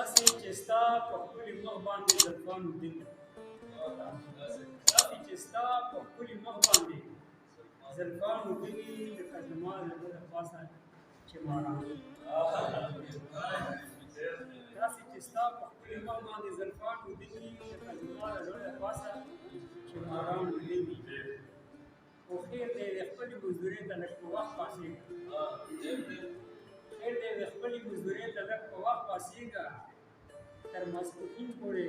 داسې چې ستا په ښکلي مخ باندې زلفانو دل داسې چې ستا په ښکلي مخ باندې زلفانو دلي لکه زما د زړه د پاسه چې ماران داسې چې ستا په ښکلي مخ باندې زلفانو دلي لکه زما د زړه د پاسه چې ماران دلي خو خیر دی د خپلې مزدورۍ ته لږ په وخت پاڅېږه خیر دی د خپلې مزدورۍ ته لږ په وخت پاڅېږه تر ماسپښین پورې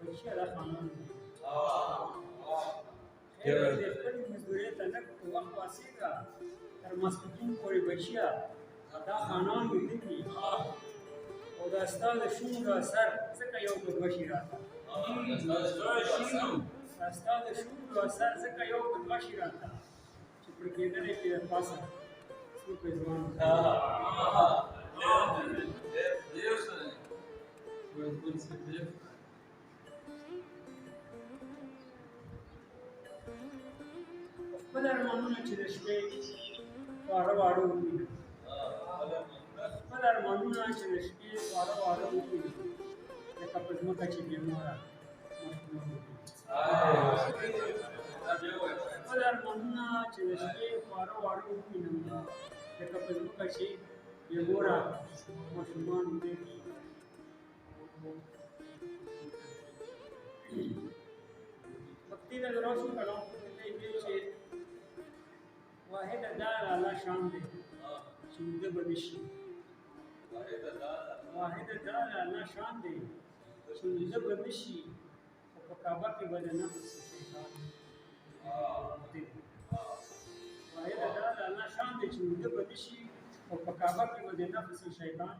بچیه دا خانان دی خیر دی د خپلې مزدورۍ ته لږ په وخت پاڅېږه تر ماسپښین پورې بچیه دا خانان دي او دا ستا د شونډو اثر ځکه یو په دوه شي راته دا ستا د شونډو اثر ځکه یو په دوه شي راته چې پر کېدلی کې د پاسه څو په ځوان خپل ارمانونه چې د شپې واړه واړه ووینم خپل ارمانونه چې د شپې واړه واړه ووینم لکه په ځمکه چې بېموره ماشومان خپل ارمانونه چې د شپې واړه واړه ووینم لکه په ځمکه چې بېموره ماشومان ووینم भक्ति का जरूर शुरू करो वाहिद अदा अल्लाह शाम दे शुद्ध बनिशी वाहिद अदा अल्लाह शाम दे शुद्ध बनिशी और काबा के बदना वाहिद अदा अल्लाह शाम दे शुद्ध बनिशी और काबा के बदना से शैतान